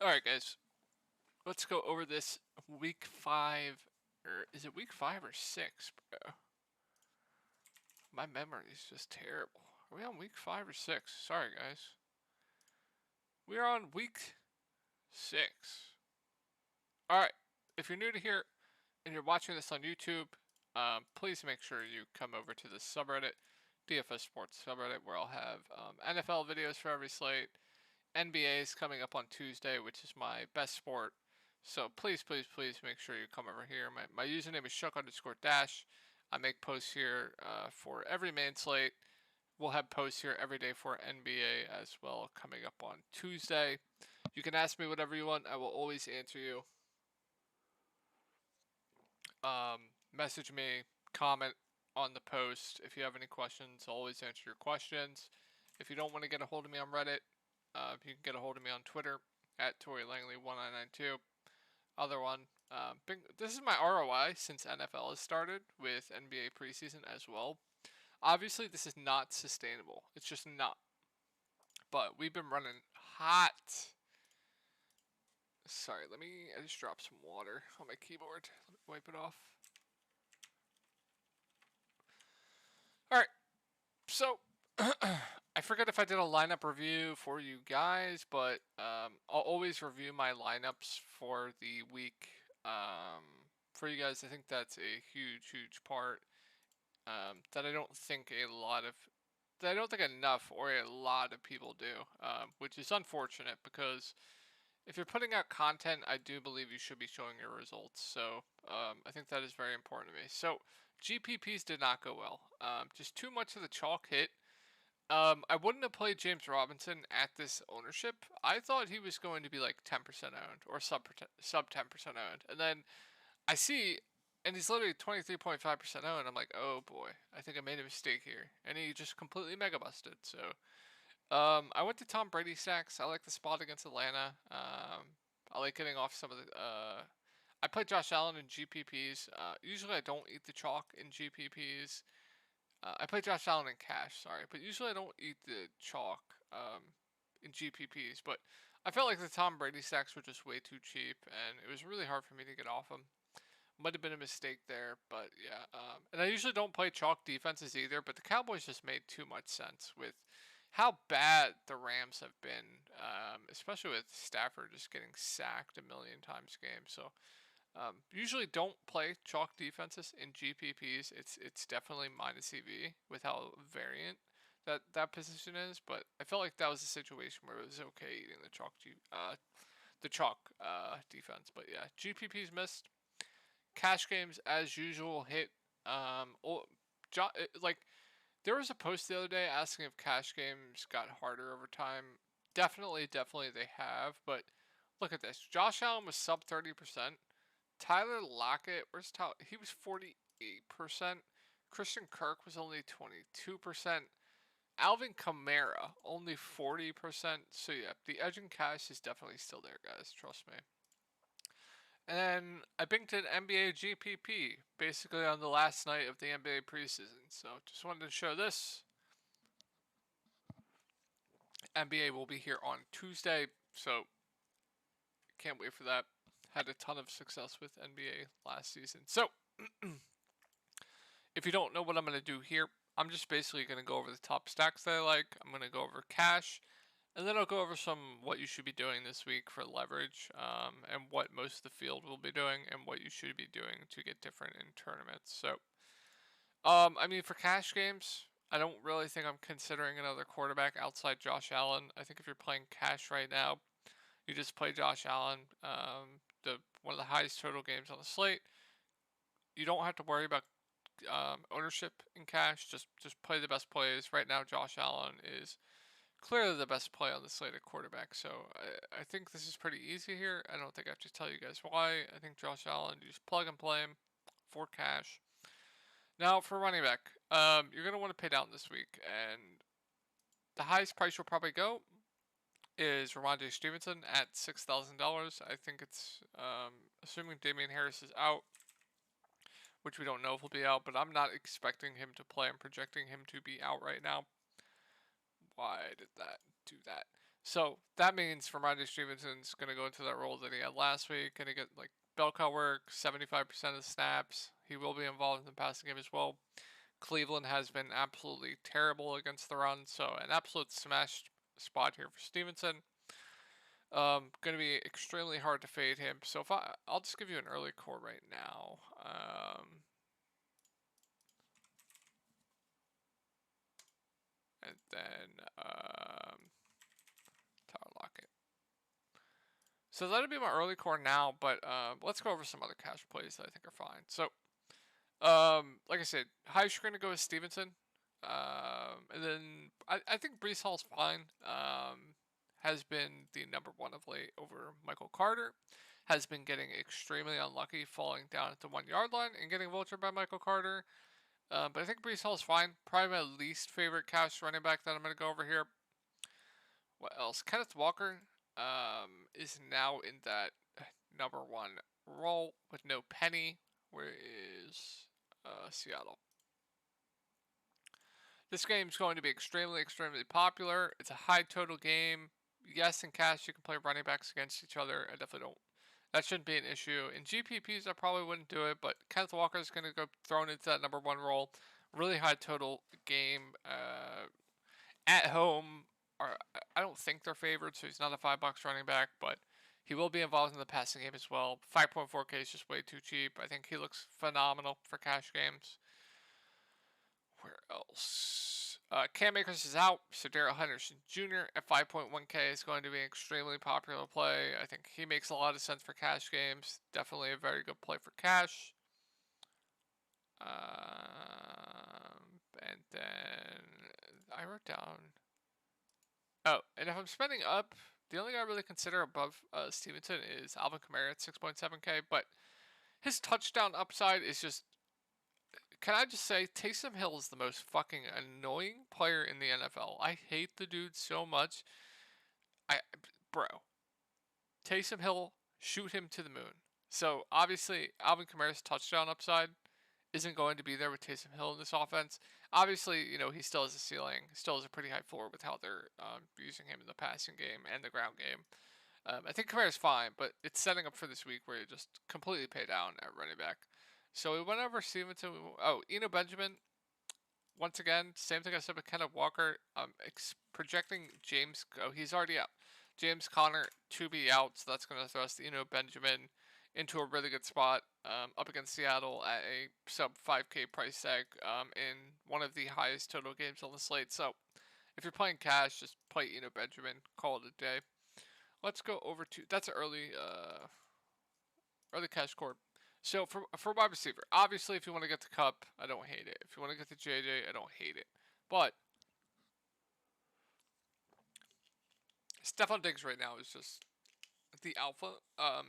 Alright, guys. Let's go over this week 5. Or is it week 5 or 6, bro? My memory is just terrible. Are we on week 5 or 6? Sorry, guys. We are on week 6. Alright. If you're new to here and you're watching this on YouTube, please make sure you come over to the subreddit, DFS Sports subreddit, where I'll have NFL videos for every slate. NBA is coming up on Tuesday, which is my best sport. So please, please, please make sure you come over here. My username is Shuck_Dash. I make posts here for every main slate. We'll have posts here every day for NBA as well coming up on Tuesday. You can ask me whatever you want. I will always answer you. Message me, comment on the post. If you have any questions, I'll always answer your questions. If you don't want to get a hold of me on Reddit, you can get a hold of me on Twitter at ToryLangley1992. Other one, this is my ROI since NFL has started with NBA preseason as well. Obviously, this is not sustainable. It's just not. But we've been running hot. Sorry, I just dropped some water on my keyboard. Let me wipe it off. Alright, so I forget if I did a lineup review for you guys, but I'll always review my lineups for the week for you guys. I think that's a huge part that I don't think enough or a lot of people do, which is unfortunate because if you're putting out content, I do believe you should be showing your results. So I think that is very important to me. So GPPs did not go well. Just too much of the chalk hit. I wouldn't have played James Robinson at this ownership. I thought he was going to be like 10% owned or sub 10% owned. And then I see, and he's literally 23.5% owned. I'm like, oh boy, I think I made a mistake here. And he just completely mega busted. So I went to Tom Brady stacks. I like the spot against Atlanta. I like getting off some of the. I played Josh Allen in GPPs. Usually I don't eat the chalk in GPPs. I play Josh Allen in cash, sorry, but usually I don't eat the chalk in GPPs. But I felt like the Tom Brady stacks were just way too cheap, and it was really hard for me to get off them. Might have been a mistake there, but yeah. And I usually don't play chalk defenses either, but the Cowboys just made too much sense with how bad the Rams have been, especially with Stafford just getting sacked a million times a game. So usually don't play chalk defenses in GPPs. It's definitely minus EV with how variant that position is. But I felt like that was a situation where it was okay eating the chalk defense. But yeah, GPPs missed. Cash games as usual hit. Like there was a post the other day asking if cash games got harder over time. Definitely they have. But look at this. Josh Allen was sub 30%. Tyler Lockett, where's Tyler? He was 48%. Christian Kirk was only 22%. Alvin Kamara, only 40%. So yeah, the edge in cash is definitely still there, guys. Trust me. And then I binked an NBA GPP, basically on the last night of the NBA preseason. So just wanted to show this. NBA will be here on Tuesday, so can't wait for that. Had a ton of success with NBA last season. So if you don't know what I'm going to do here, I'm just basically going to go over the top stacks that I like. I'm going to go over cash, and then I'll go over what you should be doing this week for leverage, and what most of the field will be doing, and what you should be doing to get different in tournaments. So, I mean, for cash games, I don't really think I'm considering another quarterback outside Josh Allen. I think if you're playing cash right now, you just play Josh Allen, the one of the highest total games on the slate. You don't have to worry about ownership in cash. Just play the best plays. Right now, Josh Allen is clearly the best play on the slate at quarterback. So I think this is pretty easy here. I don't think I have to tell you guys why. I think Josh Allen, you just plug and play him for cash. Now for running back, you're gonna want to pay down this week, and the highest price you'll probably go is Ramondre Stevenson at $6,000. I think it's assuming Damian Harris is out, which we don't know if he'll be out, but I'm not expecting him to play. I'm projecting him to be out right now. Why did that do that? So that means Ramondre Stevenson's going to go into that role that he had last week, and he get like bell cow work, 75% of the snaps. He will be involved in the passing game as well. Cleveland has been absolutely terrible against the run, so an absolute smash spot here for Stevenson. Going to be extremely hard to fade him. So if I'll just give you an early core right now. And then Tower Locket. So that'll be my early core now, but let's go over some other cash plays that I think are fine. So, like I said, highest you're going to go with Stevenson. And then I think Brees Hall's fine. Has been the number one of late over Michael Carter. Has been getting extremely unlucky, falling down at the 1 yard line and getting vultured by Michael Carter. But I think Brees Hall's fine. Probably my least favorite cash running back that I'm going to go over here. What else? Kenneth Walker is now in that number one role with no penny. Where is Seattle? This game is going to be extremely popular. It's a high total game. Yes, in cash you can play running backs against each other. I definitely don't. That shouldn't be an issue. In GPPs, I probably wouldn't do it, but Kenneth Walker is going to go thrown into that number one role. Really high total game. At home, I don't think they're favored, so he's not a $5 running back, but he will be involved in the passing game as well. 5.4K is just way too cheap. I think he looks phenomenal for cash games. Where else? Cam Akers is out, so Darrell Henderson Jr. at 5.1K is going to be an extremely popular play. I think he makes a lot of sense for cash games. Definitely a very good play for cash. And then I wrote down. Oh, and if I'm spending up, the only guy I really consider above Stevenson is Alvin Kamara at 6.7K, but his touchdown upside is just. Can I just say, Taysom Hill is the most fucking annoying player in the NFL. I hate the dude so much. Bro, Taysom Hill, shoot him to the moon. So obviously, Alvin Kamara's touchdown upside isn't going to be there with Taysom Hill in this offense. Obviously, he still has a ceiling, still has a pretty high floor with how they're using him in the passing game and the ground game. I think Kamara's fine, but it's setting up for this week where you just completely pay down at running back. So we went over Stevenson. Eno Benjamin. Once again, same thing I said with Kenneth Walker. Projecting James. Oh, he's already out. James Conner to be out, so that's going to thrust Eno Benjamin into a really good spot up against Seattle at a sub 5K price tag in one of the highest total games on the slate. So if you're playing cash, just play Eno Benjamin. Call it a day. Let's go over to that's an early cash core. So for wide receiver, obviously if you want to get the Cup, I don't hate it. If you want to get the JJ, I don't hate it. But Stephon Diggs right now is just the alpha.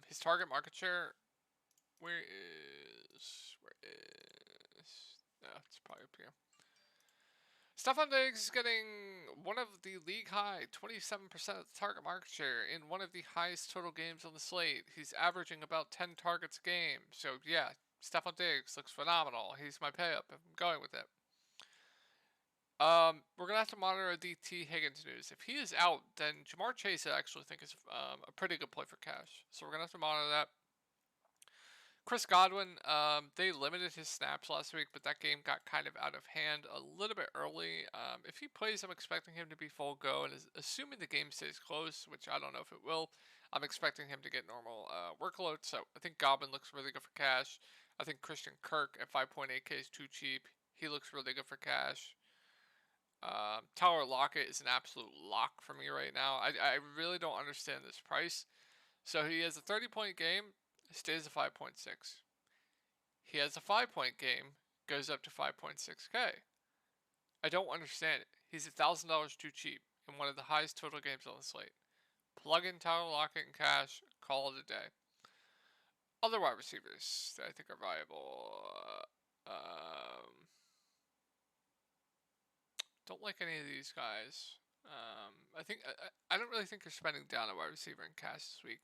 His target market share, where is? No, it's probably up here. Stephon Diggs is getting one of the league high 27% of the target market share in one of the highest total games on the slate. He's averaging about 10 targets a game. So yeah, Stephon Diggs looks phenomenal. He's my pay up. I'm going with it. We're gonna have to monitor the T Higgins news. If he is out, then Jamar Chase I actually think is a pretty good play for cash. So we're gonna have to monitor that. Chris Godwin, they limited his snaps last week, but that game got kind of out of hand a little bit early. If he plays, I'm expecting him to be full go, and assuming the game stays close, which I don't know if it will, I'm expecting him to get normal workload. So I think Godwin looks really good for cash. I think Christian Kirk at 5.8K is too cheap. He looks really good for cash. Tyler Lockett is an absolute lock for me right now. I really don't understand this price. So he has a 30-point game. Stays at 5.6. He has a 5-point game, goes up to 5.6K. I don't understand it. He's $1,000 too cheap in one of the highest total games on the slate. Plug in Tyler Lockett and cash, call it a day. Other wide receivers that I think are viable. Don't like any of these guys. I don't really think you're spending down a wide receiver in cash this week.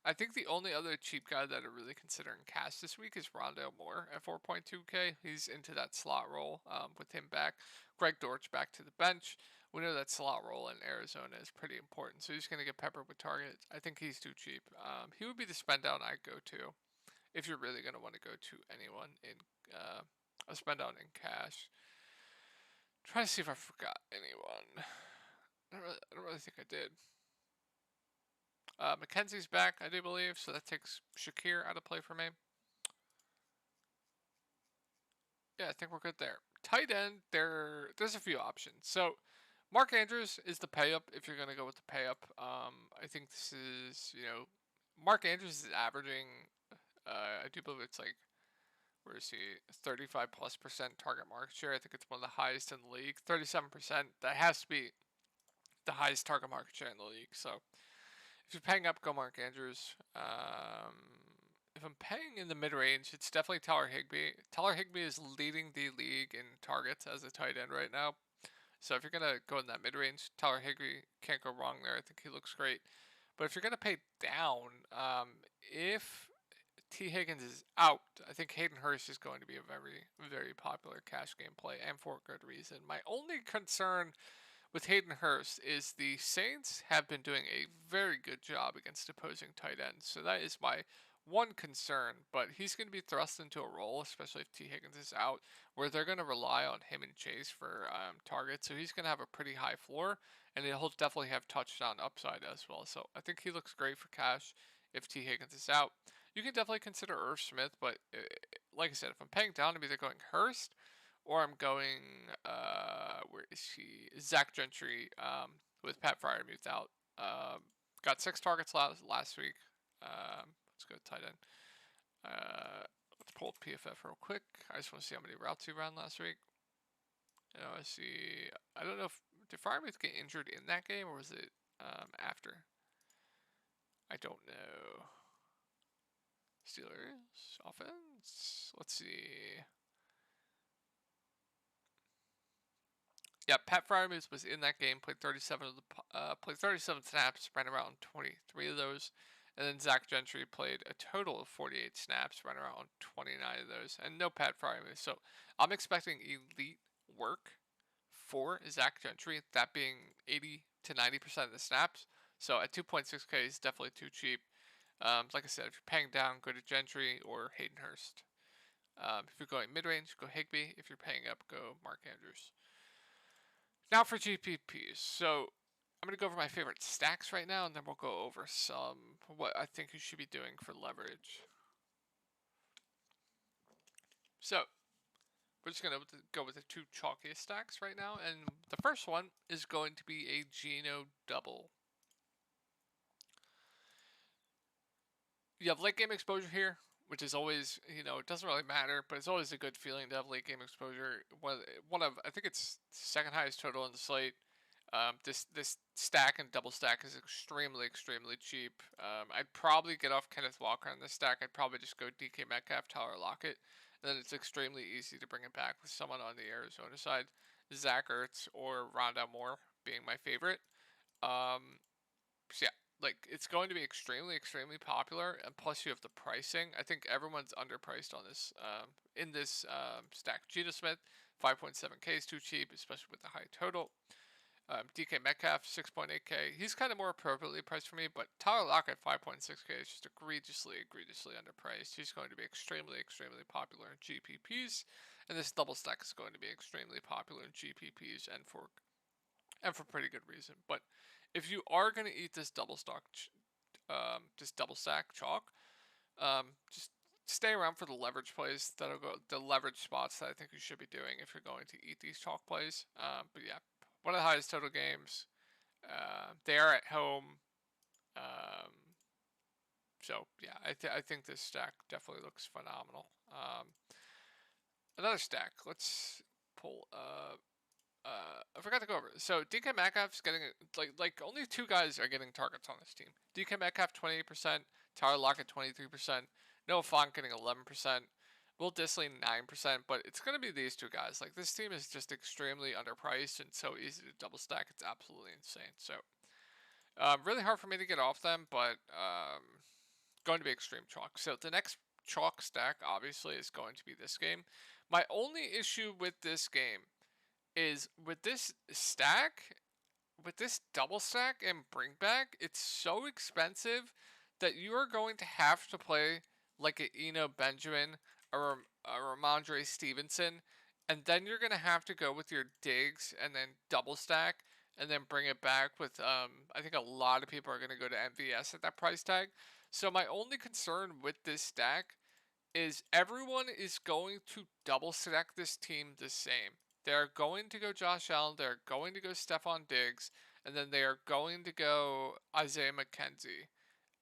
I think the only other cheap guy that are really considering cash this week is Rondale Moore at 4.2K. He's into that slot role with him back. Greg Dortch back to the bench, We know that slot role in Arizona is pretty important, so he's going to get peppered with targets. I think he's too cheap. He would be the spend down I'd go to if you're really going to want to go to anyone in a spend down in cash. Try to see if I forgot anyone. I don't really think I did. McKenzie's back, I do believe, so that takes Shakir out of play for me. Yeah, I think we're good there. Tight end, there's a few options. So Mark Andrews is the pay up if you're gonna go with the pay up. I think this is Mark Andrews is averaging. I do believe it's like, where is he? 35+% target market share. I think it's one of the highest in the league. 37%. That has to be the highest target market share in the league. So if you're paying up, go Mark Andrews. If I'm paying in the mid-range, it's definitely Tyler Higbee. Tyler Higbee is leading the league in targets as a tight end right now. So if you're going to go in that mid-range, Tyler Higbee, can't go wrong there. I think he looks great. But if you're going to pay down, if T. Higgins is out, I think Hayden Hurst is going to be a very, very popular cash game play, and for a good reason. My only concern with Hayden Hurst is the Saints have been doing a very good job against opposing tight ends. So that is my one concern, but he's going to be thrust into a role, especially if T. Higgins is out, where they're going to rely on him and Chase for targets. So he's going to have a pretty high floor, and he'll definitely have touchdown upside as well. So I think he looks great for cash if T. Higgins is out. You can definitely consider Irv Smith, but like I said, if I'm paying down, I'm either going Hurst or I'm going, where is he? Zach Gentry with Pat Freiermuth out. Got 6 targets last week. Let's go tight end. Let's pull up PFF real quick. I just want to see how many routes he ran last week. I see. I don't know if did Freiermuth get injured in that game or was it after? I don't know. Steelers offense. Let's see. Yeah, Pat Freiermuth was in that game. Played 37 snaps, ran around 23 of those. And then Zach Gentry played a total of 48 snaps, ran around 29 of those, and no Pat Freiermuth. So I'm expecting elite work for Zach Gentry, that being 80 to 90% of the snaps. So at 2.6K is definitely too cheap. Like I said, if you're paying down, go to Gentry or Hayden Hurst. If you're going mid-range, go Higbee. If you're paying up, go Mark Andrews. Now for GPPs. So I'm going to go over my favorite stacks right now, and then we'll go over what I think you should be doing for leverage. So we're just going to go with the 2 chalkiest stacks right now, and the first one is going to be a Geno double. You have late game exposure here, which is always, it doesn't really matter, but it's always a good feeling to have late game exposure. One of, I think it's second highest total on the slate. This stack and double stack is extremely cheap. I'd probably get off Kenneth Walker on this stack. I'd probably just go DK Metcalf, Tyler Lockett, and then it's extremely easy to bring it back with someone on the Arizona side, Zach Ertz or Rondell Moore being my favorite. So yeah, like it's going to be extremely popular, and plus you have the pricing. I think everyone's underpriced on this in this stack. Geno Smith, 5.7K is too cheap, especially with the high total. DK Metcalf, 6.8K. He's kind of more appropriately priced for me, but Tyler Lockett, 5.6K is just egregiously underpriced. He's going to be extremely popular in GPPs, and this double stack is going to be extremely popular in GPPs and for pretty good reason. But if you are going to eat this double stack chalk, just stay around for the leverage plays. That'll go the leverage spots that I think you should be doing if you're going to eat these chalk plays. But yeah, one of the highest total games. They are at home. So yeah, I think this stack definitely looks phenomenal. Another stack. Let's pull up. I forgot to go over it. So DK Metcalf's getting like only 2 guys are getting targets on this team. DK Metcalf 28%, Tyler Lockett 23%, Noah Fant getting 11%, Will Dissly 9%, but it's gonna be these 2 guys. Like this team is just extremely underpriced and so easy to double stack. It's absolutely insane. So really hard for me to get off them, but going to be extreme chalk. So the next chalk stack obviously is going to be this game. My only issue with this game is with this stack, with this double stack and bring back, it's so expensive that you are going to have to play like a Eno Benjamin or a Ramondre Stevenson, and then you're gonna have to go with your digs and then double stack and then bring it back with I think a lot of people are gonna go to MVS at that price tag. So my only concern with this stack is everyone is going to double stack this team the same. They're going to go Josh Allen, they're going to go Stephon Diggs, and then they are going to go Isaiah McKenzie.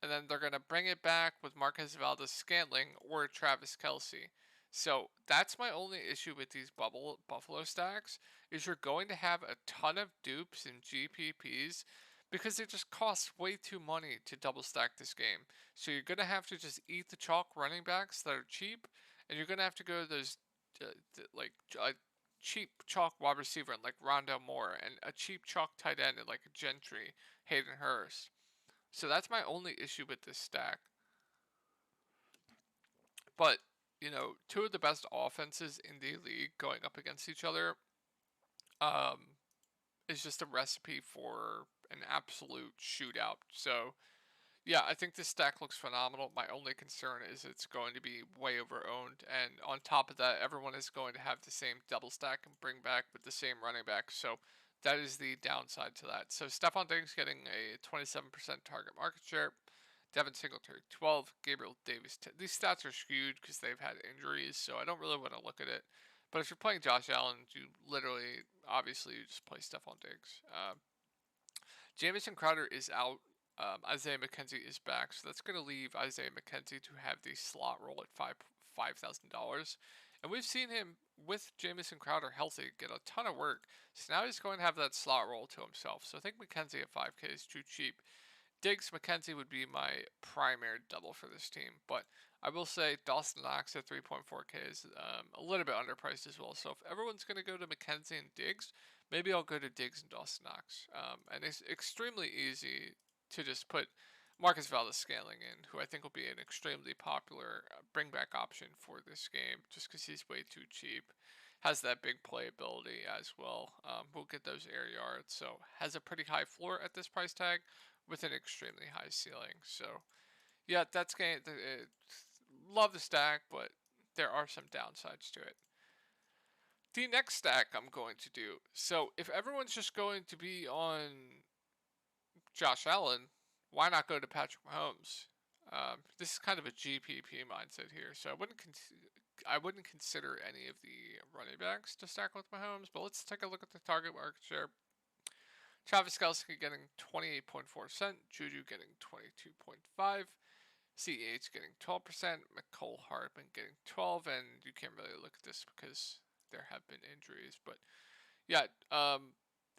And then they're going to bring it back with Marquez Valdez-Scantling or Travis Kelce. So that's my only issue with these Buffalo stacks is you're going to have a ton of dupes and GPPs because it just costs way too money to double stack this game. So you're going to have to just eat the chalk running backs that are cheap, and you're going to have to go to those like cheap chalk wide receiver like Rondell Moore and a cheap chalk tight end like Gentry, Hayden Hurst. So that's my only issue with this stack. But, two of the best offenses in the league going up against each other um, is just a recipe for an absolute shootout. So, yeah, I think this stack looks phenomenal. My only concern is it's going to be way over owned. And on top of that, everyone is going to have the same double stack and bring back with the same running back. So that is the downside to that. So Stephon Diggs getting a 27% target market share. Devin Singletary 12, Gabriel Davis 10. These stats are skewed because they've had injuries, so I don't really want to look at it. But if you're playing Josh Allen, you literally, obviously, you just play Stephon Diggs. Jamison Crowder is out. Isaiah McKenzie is back, so that's going to leave Isaiah McKenzie to have the slot role at $5,000. And we've seen him with Jamison Crowder healthy get a ton of work. So now he's going to have that slot role to himself. So I think McKenzie at 5K is too cheap. Diggs McKenzie would be my primary double for this team, but I will say Dawson Knox at 3.4K is a little bit underpriced as well. So if everyone's going to go to McKenzie and Diggs, maybe I'll go to Diggs and Dawson Knox. And it's extremely easy to just put Marcus Valdez-Scantling in, who I think will be an extremely popular bring back option for this game, just because he's way too cheap. Has that big playability as well. We'll get those air yards, so has a pretty high floor at this price tag with an extremely high ceiling. So, yeah, that's game. Love the stack, but there are some downsides to it. The next stack I'm going to do. So, if everyone's just going to be on Josh Allen, why not go to Patrick Mahomes? This is kind of a GPP mindset here, so I wouldn't consider any of the running backs to stack with Mahomes. But let's take a look at the target market share. Travis Kelce getting 28.4%, Juju getting 22.5%, CH getting 12%, McCole Hardman getting 12%, and you can't really look at this because there have been injuries. But yeah,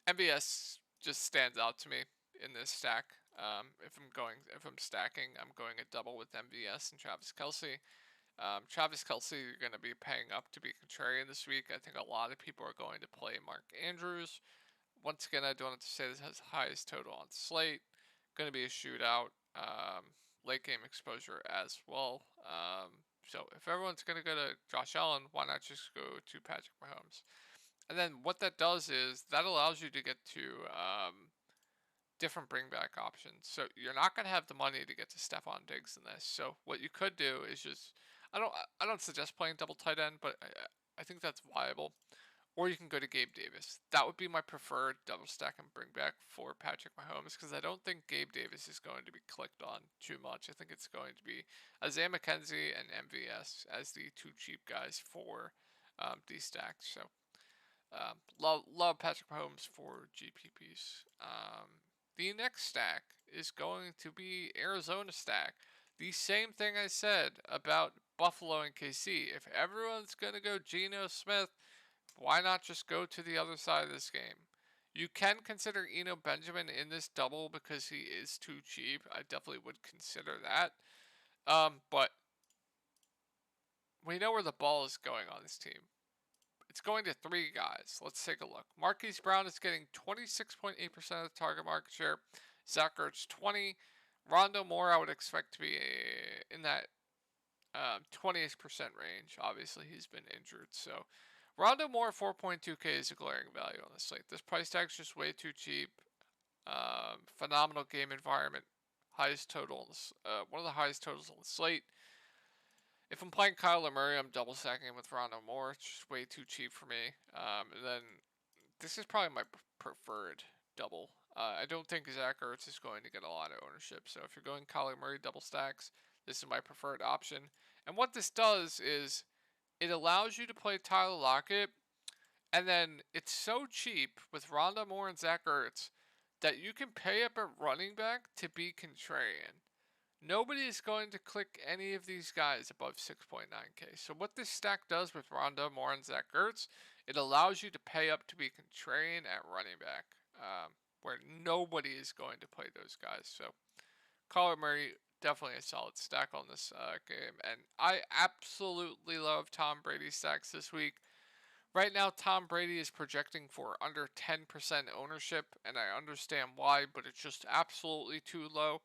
MVS just stands out to me in this stack. If I'm stacking, I'm going a double with MVS and Travis Kelce. Travis Kelce, you're going to be paying up to be contrarian this week. I think a lot of people are going to play Mark Andrews. Once again, I don't have to say this has the highest total on the slate. Going to be a shootout. Late game exposure as well. So if everyone's going to go to Josh Allen, why not just go to Patrick Mahomes? And then what that does is that allows you to get to different bring back options. So you're not going to have the money to get to Stephon Diggs in this. So what you could do is just I don't suggest playing double tight end, but I think that's viable. Or you can go to Gabe Davis. That would be my preferred double stack and bring back for Patrick Mahomes because I don't think Gabe Davis is going to be clicked on too much. I think it's going to be Isaiah McKenzie and MVS as the two cheap guys for these stacks. So love Patrick Mahomes for GPPs. The next stack is going to be Arizona stack. The same thing I said about Buffalo and KC. If everyone's going to go Geno Smith, why not just go to the other side of this game? You can consider Eno Benjamin in this double because he is too cheap. I definitely would consider that. But we know where the ball is going on this team. It's going to three guys. Let's take a look. Marquise Brown is getting 26.8% of the target market share. Zach Ertz 20. Rondo Moore I would expect to be in that 20% range. Obviously he's been injured, so Rondo Moore 4.2K is a glaring value on the slate. This price tag's just way too cheap. Phenomenal game environment. Highest totals, one of the highest totals on the slate. If I'm playing Kyler Murray, I'm double stacking him with Rondo Moore. It's just way too cheap for me. And then this is probably my preferred double. I don't think Zach Ertz is going to get a lot of ownership. So if you're going Kyler Murray double stacks, this is my preferred option. And what this does is it allows you to play Tyler Lockett, and then it's so cheap with Rondo Moore and Zach Ertz that you can pay up at running back to be contrarian. Nobody is going to click any of these guys above 6.9k. So what this stack does with Rondo Moore and Zach Ertz, it allows you to pay up to be contrarian at running back, where nobody is going to play those guys. So Kyler Murray, definitely a solid stack on this game. And I absolutely love Tom Brady stacks this week. Right now, Tom Brady is projecting for under 10% ownership, and I understand why, but it's just absolutely too low.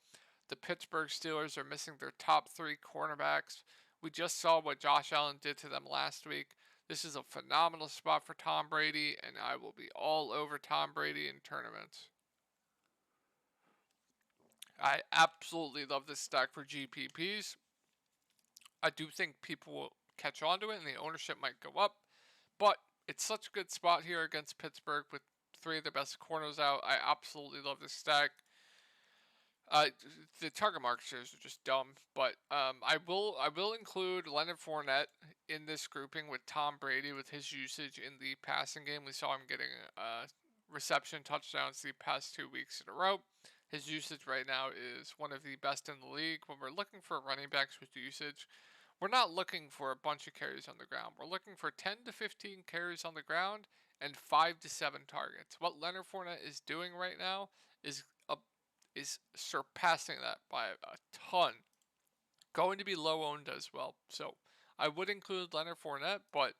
The Pittsburgh Steelers are missing their top 3 cornerbacks. We just saw what Josh Allen did to them last week. This is a phenomenal spot for Tom Brady, and I will be all over Tom Brady in tournaments. I absolutely love this stack for GPPs. I do think people will catch on to it, and the ownership might go up. But it's such a good spot here against Pittsburgh with 3 of the best corners out. I absolutely love this stack. The target market shares are just dumb, but I will include Leonard Fournette in this grouping with Tom Brady with his usage in the passing game. We saw him getting reception touchdowns the past 2 weeks in a row. His usage right now is one of the best in the league. When we're looking for running backs with usage, we're not looking for a bunch of carries on the ground. We're looking for 10 to 15 carries on the ground and 5 to 7 targets. What Leonard Fournette is doing right now is surpassing that by a ton. Going to be low owned as well. So I would include Leonard Fournette, but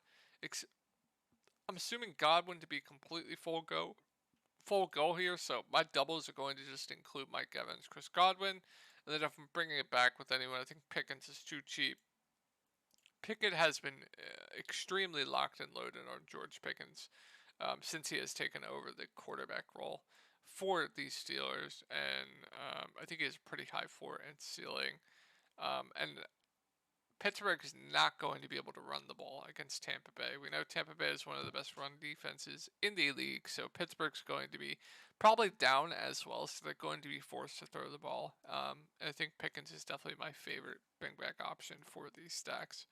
I'm assuming Godwin to be completely full go here. So my doubles are going to just include Mike Evans, Chris Godwin. And then if I'm bringing it back with anyone, I think Pickens is too cheap. Pickett has been extremely locked and loaded on George Pickens since he has taken over the quarterback role for these Steelers, and I think he has a pretty high floor and ceiling. And Pittsburgh is not going to be able to run the ball against Tampa Bay. We know Tampa Bay is one of the best run defenses in the league, so Pittsburgh's going to be probably down as well, so they're going to be forced to throw the ball. And I think Pickens is definitely my favorite bring back option for these stacks.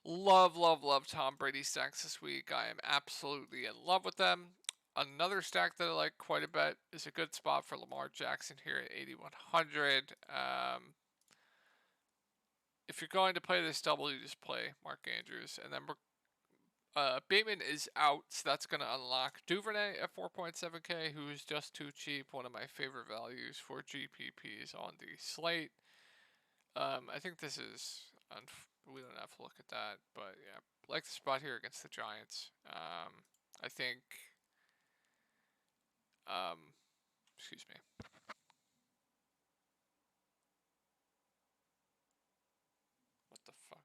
Love, love, love Tom Brady stacks this week. I am absolutely in love with them. Another stack that I like quite a bit is a good spot for Lamar Jackson here at 8,100. If you're going to play this double, you just play Mark Andrews. And then Bateman is out, so that's going to unlock Duvernay at 4.7k, who is just too cheap. One of my favorite values for GPPs on the slate. I think this is... we don't have to look at that, but yeah, like the spot here against the Giants. I think... excuse me. What the fuck?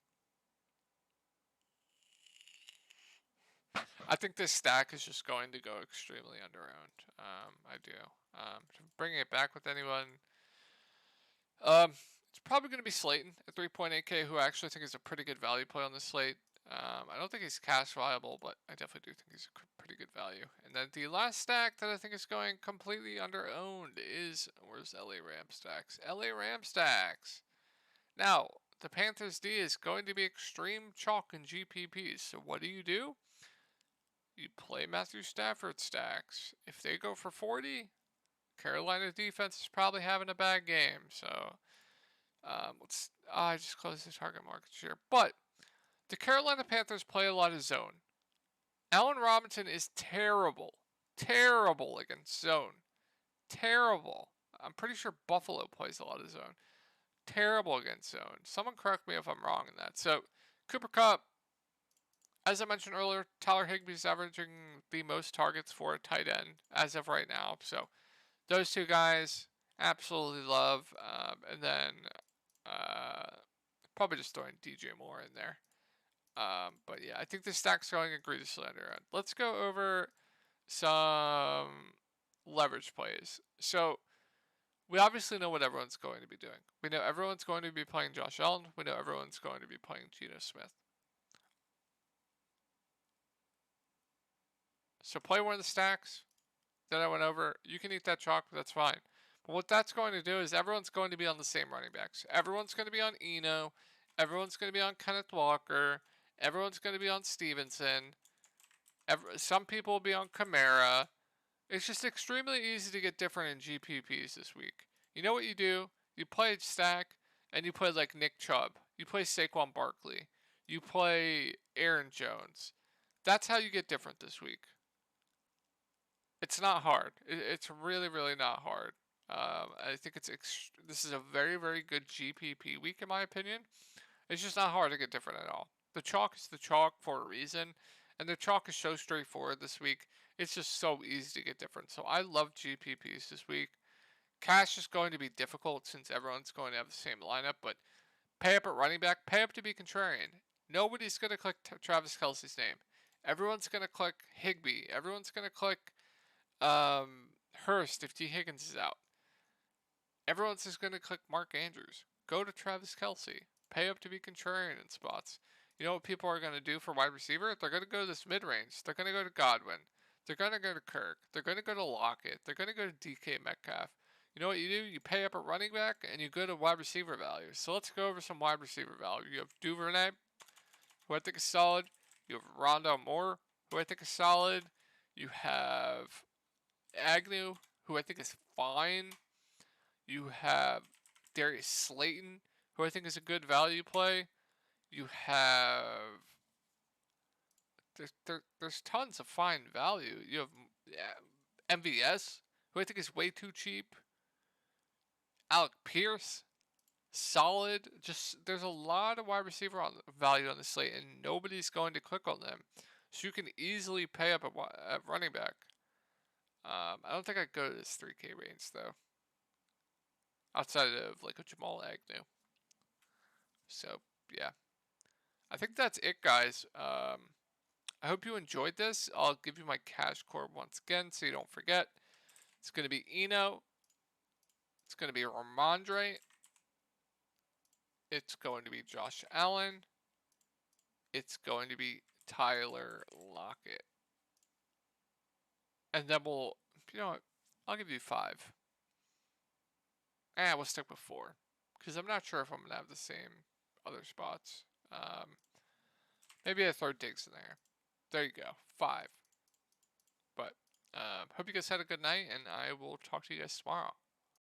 I think this stack is just going to go extremely underowned. I do. Bringing it back with anyone. It's probably going to be Slayton at 3.8k, who I actually think is a pretty good value play on this slate. I don't think he's cash viable, but I definitely do think he's a pretty good value. And then the last stack that I think is going completely underowned is, where's LA Ram stacks? LA Ram stacks. Now, the Panthers D is going to be extreme chalk in GPPs. So what do? You play Matthew Stafford stacks. If they go for 40, Carolina defense is probably having a bad game. So I just closed the target market share. But the Carolina Panthers play a lot of zone. Allen Robinson is terrible. Terrible against zone. Terrible. I'm pretty sure Buffalo plays a lot of zone. Terrible against zone. Someone correct me if I'm wrong in that. So, Cooper Kupp, as I mentioned earlier, Tyler Higbee's averaging the most targets for a tight end as of right now. So, those two guys, absolutely love. And then, probably just throwing DJ Moore in there. But yeah, I think this stack's going egregiously under. Let's go over some leverage plays. So we obviously know what everyone's going to be doing. We know everyone's going to be playing Josh Allen. We know everyone's going to be playing Geno Smith. So play one of the stacks that I went over. You can eat that chalk, that's fine. But what that's going to do is everyone's going to be on the same running backs. Everyone's going to be on Eno. Everyone's going to be on Kenneth Walker. Everyone's going to be on Stevenson. Some people will be on Kamara. It's just extremely easy to get different in GPPs this week. You know what you do? You play a stack, and you play like Nick Chubb. You play Saquon Barkley. You play Aaron Jones. That's how you get different this week. It's not hard. It's really, really not hard. I think this is a very, very good GPP week in my opinion. It's just not hard to get different at all. The chalk is the chalk for a reason, and the chalk is so straightforward this week. It's just so easy to get different. So I love GPPs this week. Cash is going to be difficult since everyone's going to have the same lineup, but pay up at running back, pay up to be contrarian. Nobody's going to click Travis Kelce's name. Everyone's going to click Higbee. Everyone's going to click Hurst if T. Higgins is out. Everyone's just going to click Mark Andrews. Go to Travis Kelce. Pay up to be contrarian in spots. You know what people are going to do for wide receiver? They're going to go to this mid-range. They're going to go to Godwin. They're going to go to Kirk. They're going to go to Lockett. They're going to go to DK Metcalf. You know what you do? You pay up at running back and you go to wide receiver value. So let's go over some wide receiver value. You have Duvernay, who I think is solid. You have Rondale Moore, who I think is solid. You have Agnew, who I think is fine. You have Darius Slayton, who I think is a good value play. You have there's tons of fine value. You have MVS, who I think is way too cheap. Alec Pierce, solid. Just there's a lot of wide receiver value on the slate, and nobody's going to click on them. So you can easily pay up at running back. I don't think I'd go to this 3K range though. Outside of like a Jamal Agnew. So yeah, I think that's it, guys. I hope you enjoyed this. I'll give you my cash core once again so you don't forget. It's going to be Eno. It's going to be Ramondre. It's going to be Josh Allen. It's going to be Tyler Lockett. And then you know what? I'll give you 5. We'll stick with 4. Because I'm not sure if I'm going to have the same other spots. Maybe I throw Diggs in there. There you go. 5. But hope you guys had a good night, and I will talk to you guys tomorrow.